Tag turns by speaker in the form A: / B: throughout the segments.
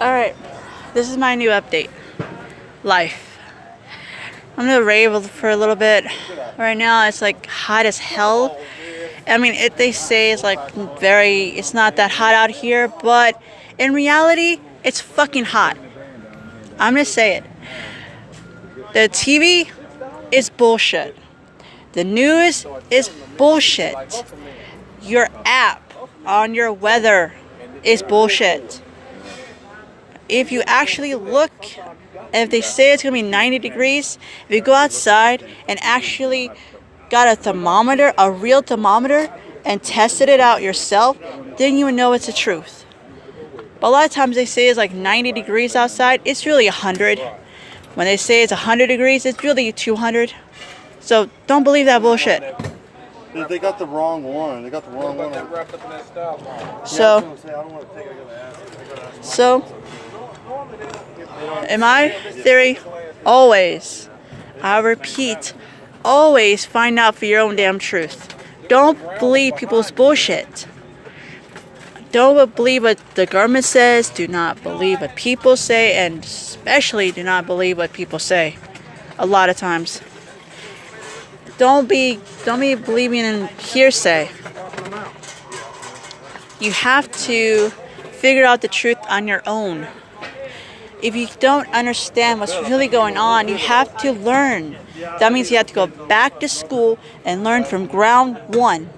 A: Alright, this is my new update. Life. I'm gonna rave for a little bit. Right now it's like hot as hell. I mean, they say it's like it's not that hot out here, but in reality, it's fucking hot. I'm gonna say it. The TV is bullshit. The news is bullshit. Your app on your weather is bullshit. If you actually look, if they say it's going to be 90 degrees, if you go outside and actually got a thermometer, a real thermometer, and tested it out yourself, then you would know it's the truth. But a lot of times they say it's like 90 degrees outside, it's really 100. When they say it's 100 degrees, it's really 200. So don't believe that bullshit.
B: They got the wrong one. They got the wrong one.
A: So, in my theory, always, I repeat, always find out for your own damn truth. Don't believe people's bullshit. Don't believe what the government says. Do not believe what people say, and especially do not believe what people say. A lot of times. Don't be believing in hearsay. You have to figure out the truth on your own. If you don't understand what's really going on, you have to learn. That means you have to go back to school and learn from ground one.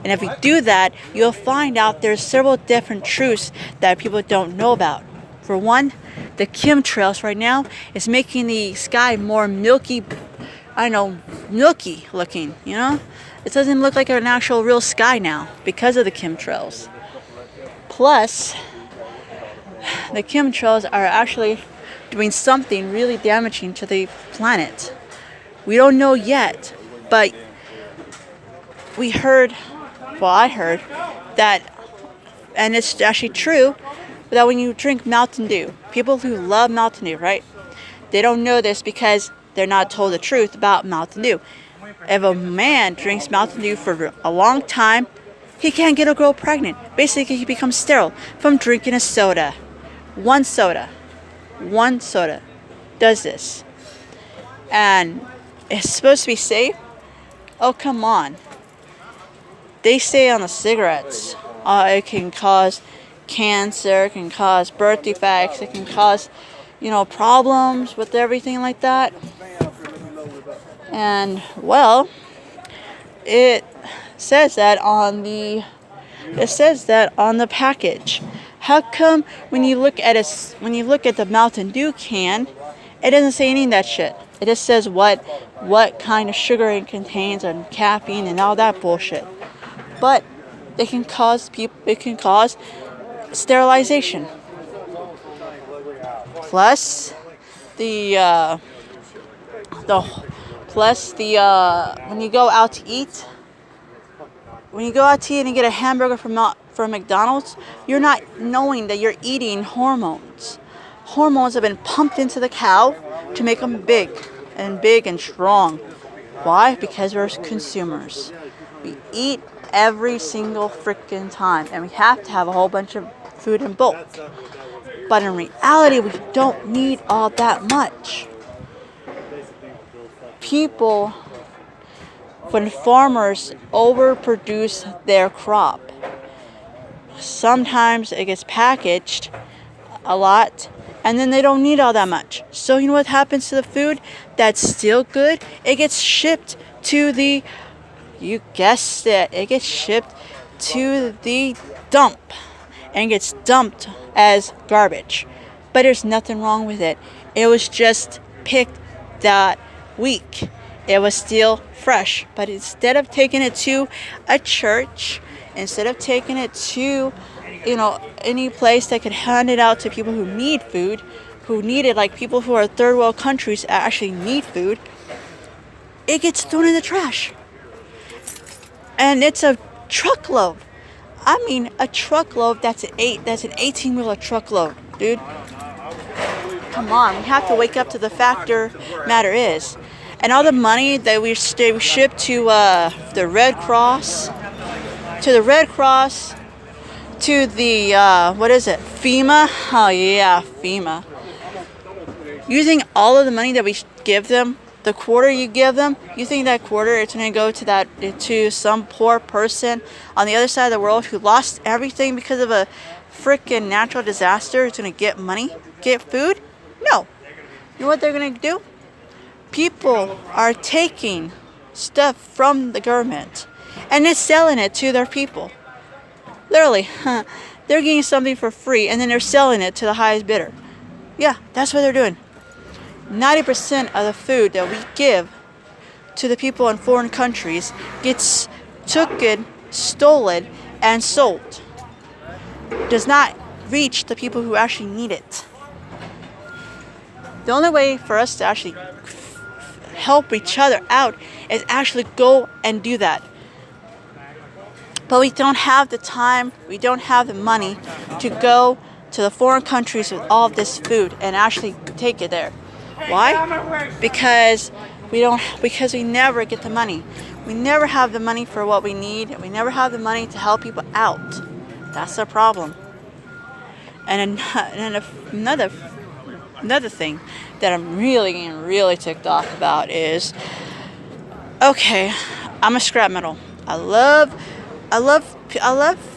A: And if you do that, you'll find out there's several different truths that people don't know about. For one, the chemtrails right now is making the sky more milky looking, you know? It doesn't look like an actual real sky now because of the chemtrails. Plus, the chemtrails are actually doing something really damaging to the planet. We don't know yet, but I heard that, and it's actually true, that when you drink Mountain Dew, people who love Mountain Dew, right? They don't know this because they're not told the truth about Mountain Dew. If a man drinks Mountain Dew for a long time, he can't get a girl pregnant. Basically, he becomes sterile from drinking a soda. One soda does this. And it's supposed to be safe? Oh, come on. They say on the cigarettes, it can cause cancer, it can cause birth defects, it can cause, problems with everything like that. And, well, it says that on the package. How come when you look at the Mountain Dew can, it doesn't say any of that shit? It just says what kind of sugar it contains and caffeine and all that bullshit. But it can cause sterilization. Plus when you go out to eat and get a hamburger from McDonald's, you're not knowing that you're eating hormones. Hormones have been pumped into the cow to make them big and strong. Why? Because we're consumers. We eat every single freaking time, and we have to have a whole bunch of food in bulk. But in reality, we don't need all that much. When farmers overproduce their crop, sometimes it gets packaged a lot, and then they don't need all that much. So you know what happens to the food that's still good? It gets shipped to you guessed it, it gets shipped to the dump and gets dumped as garbage. But there's nothing wrong with it. It was just picked that week. It was still fresh. But instead of taking it to a church, instead of taking it to, any place that could hand it out to people who need food, who need it, like people who are third world countries actually need food, it gets thrown in the trash. And it's a truckload. I mean, a truckload that's an 18-wheeler truckload, dude. Come on, we have to wake up to the matter is. And all the money that we ship to the Red Cross, to the, what is it? FEMA? Oh yeah, FEMA. Using all of the money that we give them, the quarter you give them, you think that quarter is going to go to some poor person on the other side of the world who lost everything because of a freaking natural disaster is going to get money, get food? No. You know what they're going to do? People are taking stuff from the government and they're selling it to their people. Literally, they're getting something for free and then they're selling it to the highest bidder. Yeah, that's what they're doing. 90% of the food that we give to the people in foreign countries gets taken, stolen, and sold. Does not reach the people who actually need it. The only way for us to actually help each other out is actually go and do that. But we don't have the time, we don't have the money to go to the foreign countries with all of this food and actually take it there. Why? Because we never get the money. We never have the money for what we need. We never have the money to help people out. That's the problem. And another thing that I'm really ticked off about is, okay, I'm a scrap metal. I love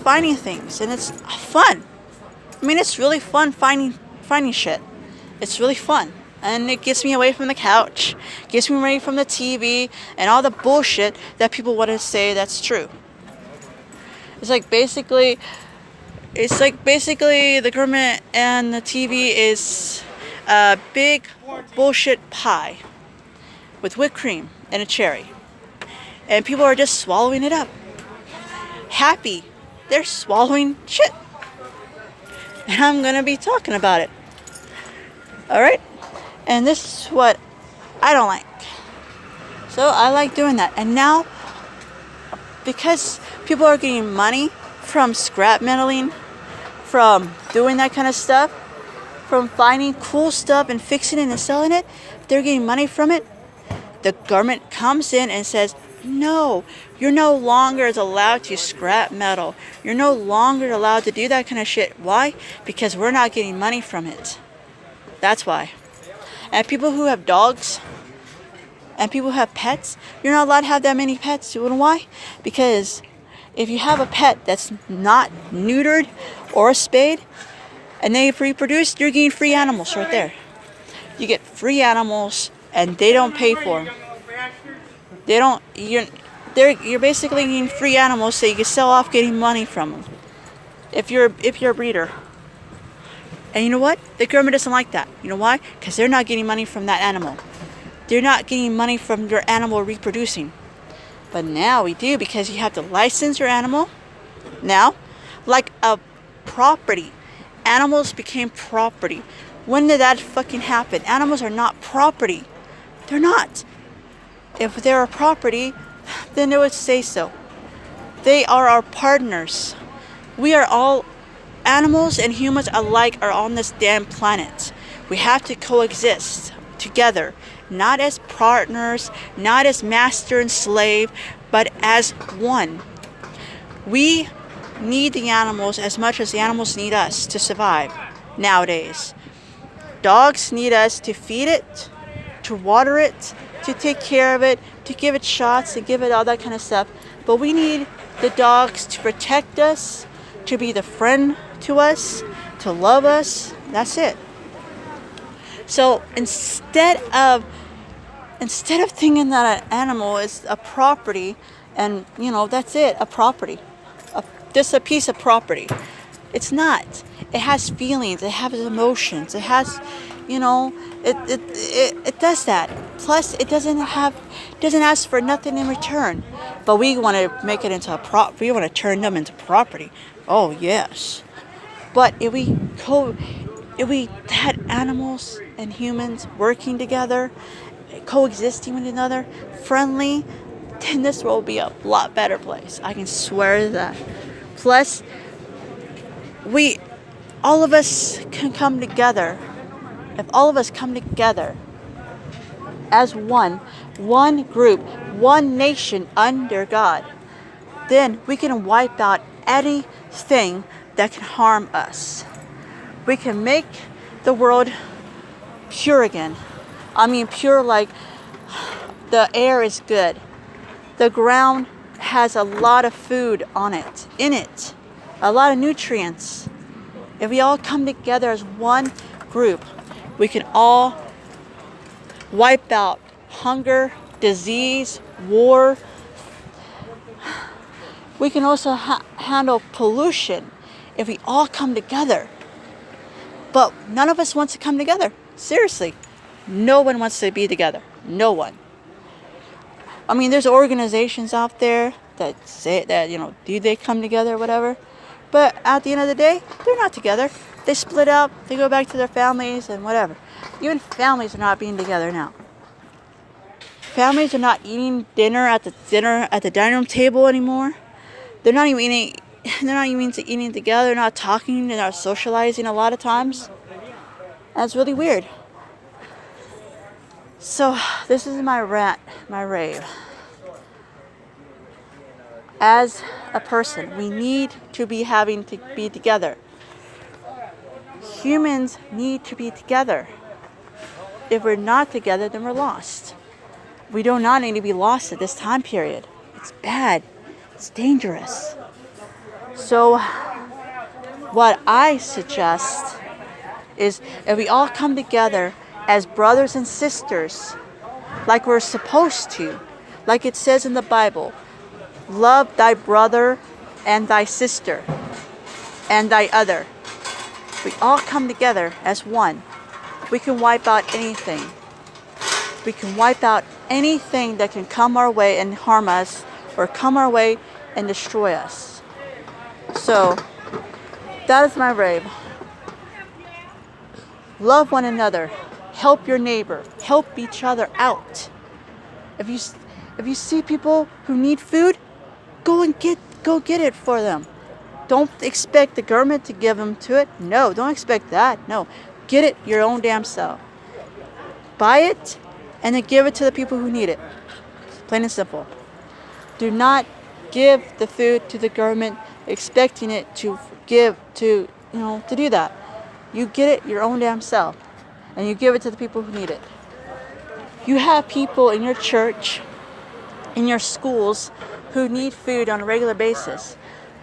A: finding things, and it's fun. I mean, it's really fun finding shit. It's really fun. And it gets me away from the couch, gets me away from the TV and all the bullshit that people want to say that's true. It's like basically the government and the TV is a big bullshit pie with whipped cream and a cherry. And people are just swallowing it up. Happy. They're swallowing shit. And I'm going to be talking about it. Alright? And this is what I don't like. So I like doing that. And now, because people are getting money from scrap metaling, from doing that kind of stuff, from finding cool stuff and fixing it and selling it, they're getting money from it. The government comes in and says, no, you're no longer allowed to scrap metal. You're no longer allowed to do that kind of shit. Why? Because we're not getting money from it. That's why. And people who have dogs and people who have pets, you're not allowed to have that many pets. You know why? Because if you have a pet that's not neutered or spayed and they reproduce, you're getting free animals right there. You get free animals and they don't pay for them. You're basically getting free animals so you can sell off getting money from them. If you're a breeder. And you know what? The government doesn't like that. You know why? Because they're not getting money from that animal. They're not getting money from your animal reproducing. But now we do, because you have to license your animal. Now, like a property. Animals became property. When did that fucking happen? Animals are not property. They're not. If they're a property, then they would say so. They are our partners. We are all animals and humans alike are on this damn planet. We have to coexist together, not as partners, not as master and slave, but as one. We need the animals as much as the animals need us to survive nowadays. Dogs need us to feed it, to water it, to take care of it, to give it shots, to give it all that kind of stuff. But we need the dogs to protect us, to be the friend to us, to love us. That's it. So instead of thinking that an animal is a property, and that's it, a property, just a piece of property. It's not. It has feelings. It has emotions. It has, it does that. Plus, it doesn't ask for nothing in return. But we want to make it into we want to turn them into property. Oh yes. But if we had animals and humans working together, coexisting with one another, friendly, then this world will be a lot better place. I can swear to that. Plus, all of us can come together. If all of us come together as one group, one nation under God, then we can wipe out anything that can harm us. We can make the world pure again. I mean, pure like the air is good. The ground has a lot of food in it, a lot of nutrients. If we all come together as one group, we can all wipe out hunger, disease, war. We can also handle pollution if we all come together. But none of us wants to come together. Seriously. No one wants to be together. No one. I mean, there's organizations out there that say that, do they come together or whatever. But at the end of the day, they're not together. They split up. They go back to their families and whatever. Even families are not being together now. Families are not eating dinner at the dining room table anymore. They're not even eating together. They're not talking. They're not socializing a lot of times. And it's really weird. So this is my rant, my rave. As a person, we need to be having to be together. Humans need to be together. If we're not together, then we're lost. We do not need to be lost at this time period. It's bad. It's dangerous. So what I suggest is if we all come together as brothers and sisters, like we're supposed to, like it says in the Bible, love thy brother and thy sister and thy other. We all come together as one. We can wipe out anything. We can wipe out anything that can come our way and harm us or come our way and destroy us. So that is my rave. Love one another. Help your neighbor. Help each other out. If you see people who need food, go get it for them. Don't expect the government to give them to it. No, don't expect that. No, get it your own damn self. Buy it and then give it to the people who need it. Plain and simple. Do not give the food to the government expecting it to give to do that. You get it your own damn self. And you give it to the people who need it. You have people in your church, in your schools, who need food on a regular basis.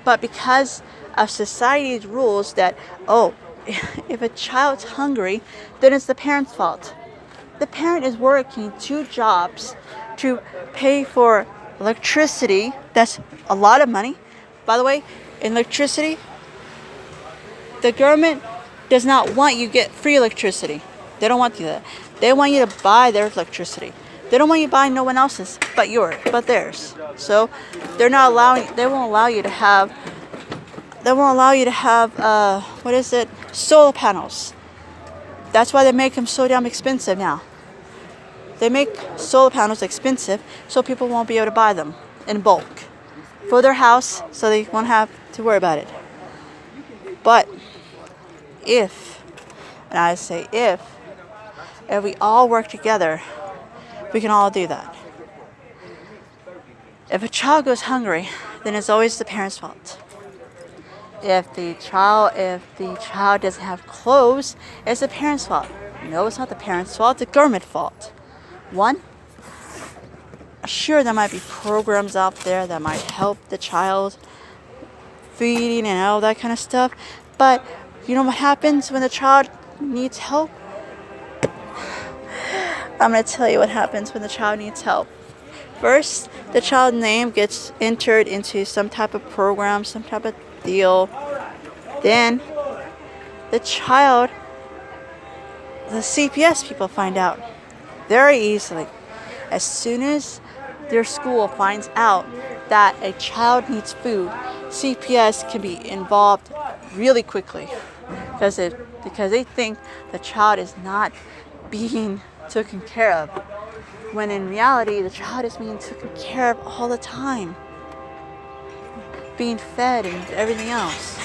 A: But because of society's rules that, if a child's hungry, then it's the parent's fault. The parent is working 2 jobs to pay for electricity. That's a lot of money. By the way, in electricity, the government does not want you to get free electricity. They don't want you that. They want you to buy their electricity. They don't want you to buy no one else's but theirs. So they won't allow you to have solar panels. That's why they make them so damn expensive now. They make solar panels expensive so people won't be able to buy them in bulk for their house, so they won't have to worry about it. But if we all work together, we can all do that. If a child goes hungry, then it's always the parent's fault. If the child doesn't have clothes, it's the parent's fault. No, it's not the parent's fault, it's the government's fault. One, sure, there might be programs out there that might help the child, feeding and all that kind of stuff. But you know what happens when the child needs help? I'm going to tell you what happens when the child needs help. First, the child's name gets entered into some type of program, some type of deal. Then, the CPS people find out very easily. As soon as their school finds out that a child needs food, CPS can be involved really quickly because they think the child is not being taken care of, when in reality the child is being taken care of all the time, being fed and everything else.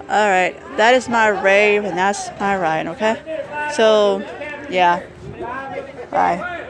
A: Alright, that is my rave and that's my ride, okay? So, yeah. Bye.